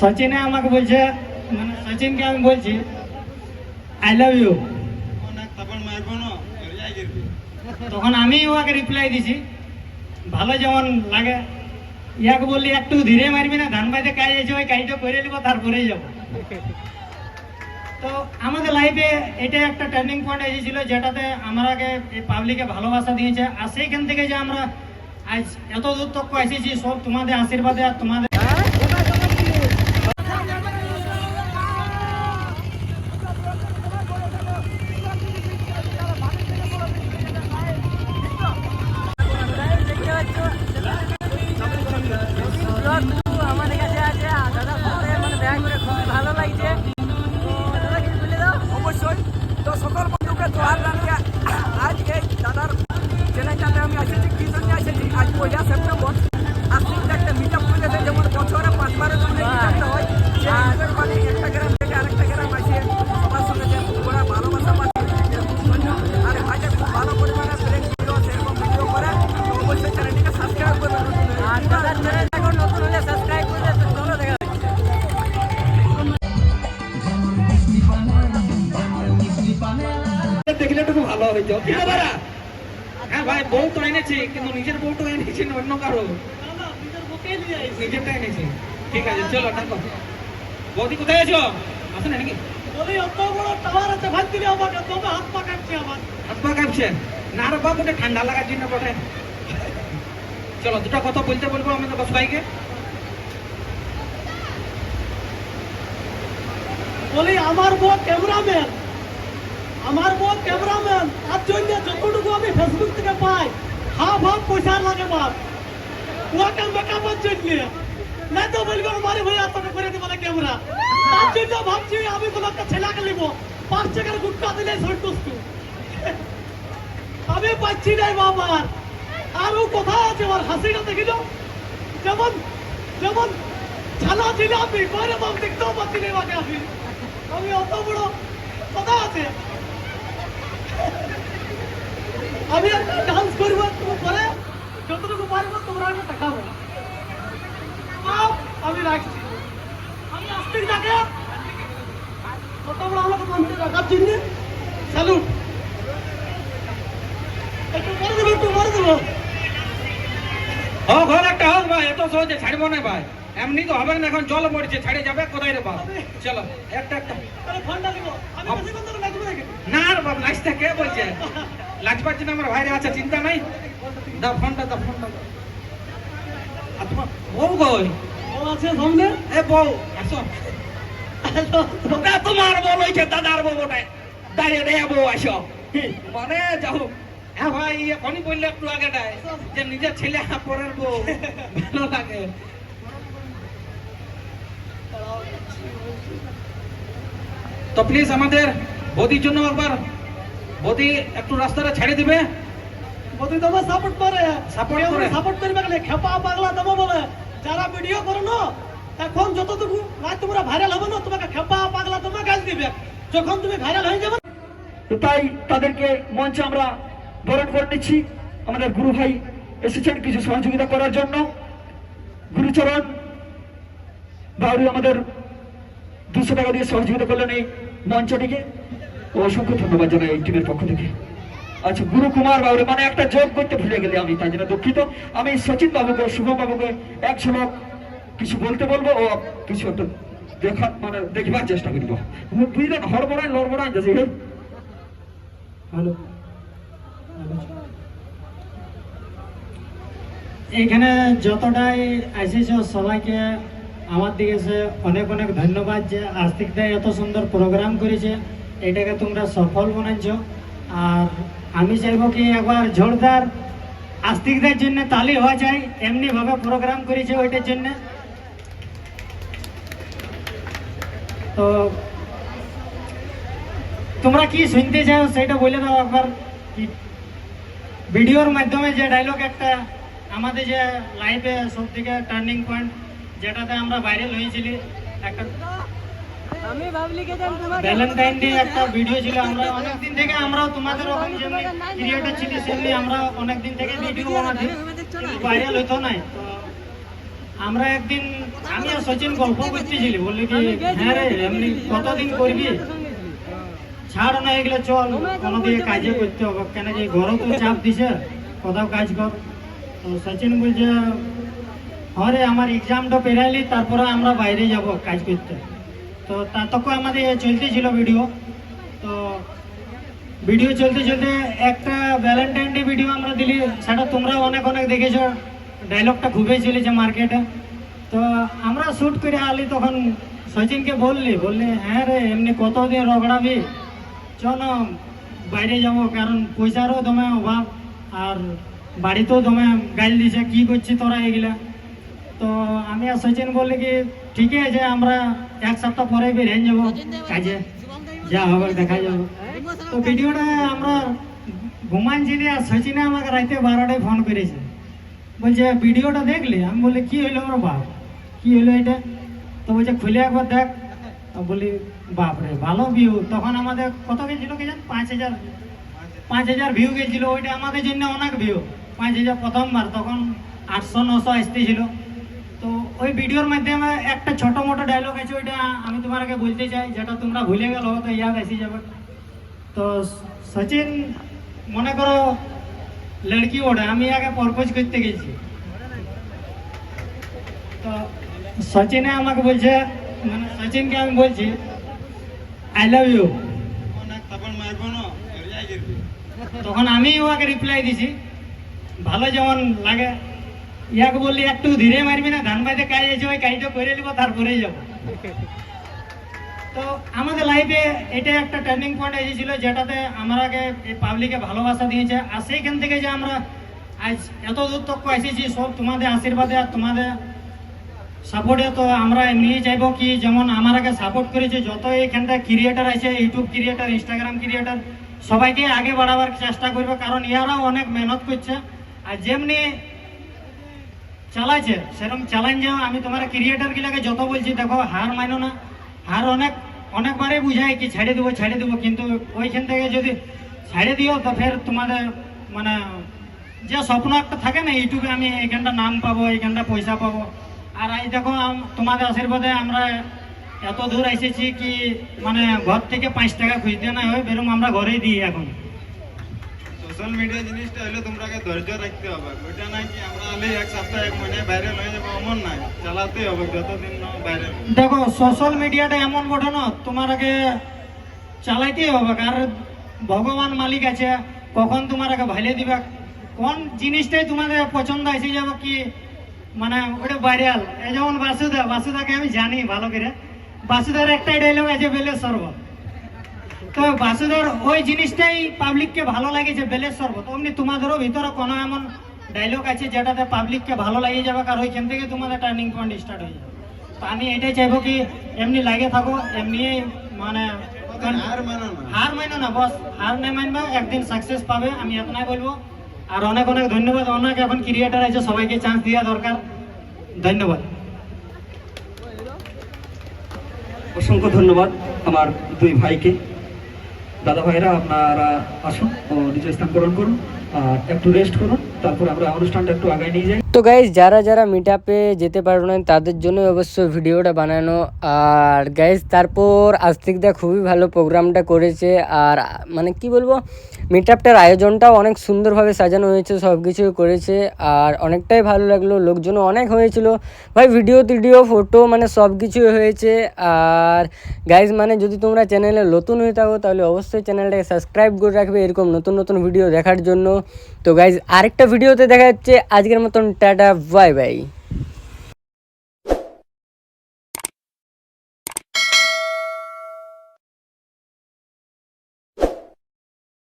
সচিনে আমাকে বলছে, মানে সচিনকে আমি বলছি আই লাভ ইউ। তখন আমি ওকে রিপ্লাই দিছি ভালো যেমন লাগে। ইয়াকে বললি একটু ধীরে মারবি না, ধান বাইতে কাজ আছে, ওই কাজটা করে নিব তারপরেই যাবো। তো আমাদের লাইফে এটা একটা টার্নিং পয়েন্ট এসেছিল, যেটাতে আমাকে পাবলিকে ভালোবাসা দিয়েছে। আর সেইখান থেকে যে আমরা আজ এত দূর তক এসেছি, সব তোমাদের আশীর্বাদে আর তোমাদের আমাদের কাছে আছে। দাদার সাথে মানে দেখা করে খুবই ভালো লাগছে। তো দাদা কিছু বলে দাও। অবশ্যই। তো সকল বন্ধুকে জোহার জানিয়ে আজ এই দাদার চ্যানেলটাতে আমি এসেছি, কি জন্য এসেছি, আজ 1 সেপ্টেম্বর আসলে একটা মিট আপ করেছে, যেমন বছরে 5বারের জন্য মিট আপটা হয়। সেই মানে একটা গ্রাম থেকে আরেকটা গ্রাম আসে সবার সঙ্গে যে ওরা ভালোবাসা পাচ্ছে। আর ভাইটা খুব ভালো পরিমাণে ফ্রেন্ড ছিল, সেরকম ভিডিও করে। তো অবশ্যই চ্যানেলটিকে সাবস্ক্রাইব করবেন। আর দাদার চ্যানেল এখন নতুন হলে সাবস্ক্রাইব করে দেবে। চলো দেখা দেখলে একটু ভালো হইতো। হ্যাঁ ভাই, বউ তো এনেছি, কিন্তু নিজের বউ তো এনেছি না অন্য কারো, নিজেরটা এনেছি। ঠিক আছে, চলো দেখো। বৌদি কোথায় আছো? আসো না নাকি? অত বড় টাওয়ার আছে, ভাত দিলে আমাকে তবে হাত পা কাটছে আমার। হাত পা কাঁপছে না রে বাবু, ওটা ঠান্ডা লাগার জন্য বটে। চলো দুটো কথা বলতে বলবো আমাদের বস ভাইকে। বলি আমার বউ ক্যামেরাম্যান, আমার বউ ক্যামেরাম্যান, তার জন্য যতটুকু আমি ফেসবুক থেকে পাই হাফ পয়সা লাগে বাপ ওকে মেকআপের জন্য। না তো বলবো আমার ভাইয়া তোকে করে দেবো না ক্যামেরা। তার জন্য ভাবছি আমি কোনো একটা ছেলেকে নিব, 5 টাকার গুটকা দিলে সন্তুষ্ট। আমি পাচ্ছি নাই বাবার। আর ও কোথায় আছে, ওর হাসিটা দেখিল যেমন যেমন ছানা ছিল। আমি করে বাপ দেখতেও পাচ্ছি না ওকে। আমি অত বড় কথা আছে, আমি একটা ডান্স করবো তুমি পরে যতটুকু পারবো তোমরা আমি দেখাবো। আমি রাখছি, আমি আস্তিক থাকে কত বড় আমাকে মঞ্চে রাখার জন্য স্যালুট। একটু করে দেবো, একটু করে দেবো। হোক হোক একটা হোক ভাই, এত সহজে ছাড়বো না ভাই, এমনি তো হবে না। এখন জল পড়ছে, ছাড়ে যাবে কোথায় রে বাপ। চলো একটা একটা ফোনটা দিব। আমি বেশিক্ষণ ধরে নাচবো নাকি? না রে বাপ, নাচতে কে বলছে? লাজবার জন্য আমার ভাইরা আছে, চিন্তা নাই। দাও ফোনটা, দাও ফোনটা দাও। আর তোমার বউ কই? ও আছে সামনে। এ বউ আসো। ওটা তোমার বউ হয়েছে, দাদার বউ ওটাই। দাঁড়িয়ে দাঁড়িয়ে বউ আসো মানে যাও। হ্যাঁ ভাই, এখনই বললে একটু আগেটায় যে নিজের ছেলে পরের বউ ভালো লাগে। তো প্লিজ আমাদের বৌদির জন্য একবার, বৌদি একটু রাস্তাটা ছেড়ে দিবে। বদি তোমার সাপোর্ট করে, Support করে। সাপোর্ট করবে গেলে খেপা পাগলা দেবো বলে যারা ভিডিও করো না, এখন যতটুকু না তোমরা ভাইরাল হবে না, তোমাকে খেপা পাগলা তোমাকে গাল দিবে। যখন তুমি ভাইরাল হয়ে যাবে, তো তাই তাদেরকে মঞ্চে আমরা বরণ করে নিচ্ছি। আমাদের গুরু ভাই এসেছেন কিছু সহযোগিতা করার জন্য। গুরুচরণ বাউরি আমাদের 200 টাকা দিয়ে সহযোগিতা করলেন এই মঞ্চটিকে। অসংখ্য ধন্যবাদ জানাই এই টিমের পক্ষ থেকে। আচ্ছা, গুরু কুমার বাউরি মানে একটা যোগ করতে ভুলে গেলে আমি, তাই জন্য দুঃখিত। আমি সচিন বাবুকে, শুভম বাবুকে এক ঝলক কিছু বলতে বলবো ও কিছু একটা দেখা মানে দেখবার চেষ্টা করবো। বুঝলেন, হড়বড়ায় লড়বড়ায় যাচ্ছে। হ্যালো, এখানে যতটাই এসেছে সবাইকে আমার দিকে সে অনেক অনেক ধন্যবাদ যে আস্তিকদা এত সুন্দর প্রোগ্রাম করেছে, এটাকে তোমরা সফল বানাচ্ছ। আর আমি চাইবো কি একবার জোরদার আস্তিকদের জন্য তালি হওয়া যায়, এমনি ভাবে প্রোগ্রাম করেছে ওইটার জন্য। তো তোমরা কি শুনতে চাও সেটা বলে দাও একবার। ভিডিওর মাধ্যমে যে ডায়লগ একটা আমাদের যে লাইফে সব থেকে টার্নিং পয়েন্ট, যেটাতে আমরা ভাইরাল হয়েছিলি, একটা আমি ভাবলি কে জান তোমাকে ভ্যালেন্টাইন ডে একটা ভিডিও ছিল। আমরা অনেকদিন থেকে আমরাও তোমাদের ওরকম যেমনি ক্রিয়েটার ছিল সেমনি আমরা অনেকদিন থেকে ভিডিও বানাচ্ছি, ভাইরাল হইতো না। তো আমরা একদিন আমি আর সচিন গল্প করতেছিলি, বললি কি হ্যাঁ রে এমনি কতদিন করবি, ছাড় না এগুলো, চল কোনো দিকে কাজে করতে হবে, কেন কি ঘরও তো চাপ দিছে, কোথাও কাজ কর। তো সচিন বলছে হ্যাঁ রে আমার এক্সামটা পেরাইলি তারপরে আমরা বাইরে যাব কাজ করতে। তো তখন আমাদের চলতেছিল ভিডিও, তো ভিডিও চলতে চলতে একটা ভ্যালেন্টাইন ডে ভিডিও আমরা দিলি, সেটা তোমরা অনেক অনেক দেখেছো, ডায়লগটা খুবই চলেছে মার্কেটে। তো আমরা শ্যুট করে আলি, তখন সচিনকে বললি হ্যাঁ রে এমনি কতদিন রগড়াবি, চলো বাইরে যাব, কারণ পয়সারও দমে অভাব আর বাড়িতেও দমে গাইল দিছে, কি করছি তোরা এগুলা। তো আমি আর সচিন বললি কি ঠিক আছে আমরা এক সপ্তাহ পরে বেরিয়ে যাবো কাজে, যা হবে দেখা যাবে। তো ভিডিওটা আমরা ঘুমানছিলি আর সচিনে আমাকে রাতে 12টায় ফোন করেছে, বলছে ভিডিওটা দেখলি? আমি বলি কি হইলো আমার বাপ, কি হইলো এটা? তো বলছে খুলে একবার দেখ। তো বলি বাপরে ভালো ভিউ। তখন আমাদের কত গেছিল কি জান, 5,000 ভিউ গেছিল, ওইটা আমাদের জন্য অনেক ভিউ। 5,000 প্রথমবার, তখন 800-900 আসতেছিল। তো ওই ভিডিওর মাধ্যমে একটা ছোট মোটো ডায়লগ আছে, ওইটা আমি তোমাকে বলতে চাই, যেটা তোমরা ভুলে গেল তো ইয়াদ এসে যাবে। তো সচিন মনে করো লড়কি ওটা, আমি আগে প্রপোজ করতে গেছি, তো সচিনে আমাকে বলছে, মানে সচিনকে আমি বলছি আই লাভ ইউ। তখন আমি ওকে রিপ্লাই দিছি ভালো যেমন লাগে, ইয়াকে বললি একটু ধীরে মারবি না, ধান বাইতে কাজ আছে, ওই কাজটা করে নিব তারপরেই যাব। তো আমাদের লাইফে এটা একটা টার্নিং পয়েন্ট এসেছিল, যেটাতে আমাকে পাবলিকে ভালোবাসা দিয়েছে, আর সেইখান থেকে যে আমরা আজ এত দূর তক এসেছি, সব তোমাদের আশীর্বাদে আর তোমাদের সাপোর্টে। তো আমরা এমনি চাইবো কি যেমন আমাকে সাপোর্ট করেছে যত এখানটা ক্রিয়েটার আছে, ইউটিউব ক্রিয়েটার, ইনস্টাগ্রাম ক্রিয়েটার, সবাইকে আগে বাড়াবার চেষ্টা করবে, কারণ ইয়ারাও অনেক মেহনত করছে। আর যেমনি চালাইছে সেরকম চালান যাও। আমি তোমার ক্রিয়েটার গুলাকে যত বলছি দেখো হার মানো না, হার অনেকবারে বুঝায় কি ছেড়ে দেবো, কিন্তু ওইখান থেকে যদি ছেড়ে দিও তো ফের তোমাদের মানে যে স্বপ্ন একটা থাকে না ইউটিউবে আমি এখানটা নাম পাবো, এখানটা পয়সা পাবো। আর আজ দেখো তোমাদের আশীর্বাদে আমরা এত দূর এসেছি কি মানে ঘর থেকে 5 টাকা খুঁজতে না হয়, বেরোম আমরা ঘরেই দিই এখন। সোশ্যাল মিডিয়া জিনিসটা হলে তোমরাকে ধৈর্য রাখতে হবে, ওইটা নাই কি আমরা হলে এক সপ্তাহ এক মহিনা ভাইরাল হয়ে যাবো এমন নাই, চালাতে হবে যতদিন না ভাইরাল। দেখো সোশ্যাল মিডিয়াটা এমন বটে না, তোমাকে চালাইতেই হবে, কারণ ভগবান মালিক আছে, কখন তোমাকে ভাইলে দিবে, কোন জিনিসটাই তোমাদের পছন্দ এসে যাবে কি মানে ওটা ভাইরাল। এই যেমন বাসুদাকে আমি জানি ভালো করে, বাসুদার একটাই ডায়লগ আছে বেলের শরবত। তো বাসুদার ওই জিনিসটাই পাবলিককে ভালো লাগেছে, বেলের শরবত। অমনি তোমাদেরও ভিতরে কোনো এমন ডায়লগ আছে যেটাতে পাবলিককে ভালো লাগিয়ে যাবে, কারণ ওইখান থেকে তোমাদের টার্নিং পয়েন্ট স্টার্ট হয়ে যাবে। তো আমি এটাই চাইবো কি এমনি লাগে থাকো, এমনি মানে হার মানো না, বস হার নাই মানবে, একদিন সাকসেস পাবে, আমি এতনাই বলবো। আর অনেক অনেক ধন্যবাদ, অনেক এখন ক্রিয়েটার আছে, সবাইকে চান্স দেওয়া দরকার। ধন্যবাদ, অসংখ্য ধন্যবাদ আমার দুই ভাইকে। দাদা ভাইরা আপনারা আসুন ও নিজ স্থান গ্রহণ করুন আর একটু রেস্ট করুন, তারপর আমরা অনুষ্ঠানটা একটু আগায় নিয়ে যাই। তো গাইজ যারা মিট আপে যেতে পারবে না তাদের জন্য অবশ্য ভিডিওটা বানানো। আর গাইজ তারপর আস্তিকদা খুবই ভালো প্রোগ্রামটা করেছে, আর মানে কি বলবো মিট আপটার আয়োজনটাও অনেক সুন্দরভাবে সাজানো হয়েছে, সব কিছু করেছে আর অনেকটাই ভালো লাগলো, লোকজনও অনেক হয়েছিল ভাই, ভিডিও ফটো মানে সব কিছুই হয়েছে। আর গাইজ মানে যদি তোমরা চ্যানেলে নতুন হয়ে থাকো তাহলে অবশ্যই চ্যানেলটাকে সাবস্ক্রাইব করে রাখবে এরকম নতুন ভিডিও দেখার জন্য। তো গাইজ আরেকটা ভিডিওতে দেখা যাচ্ছে, আজকের মতন টাটা বাই বাই।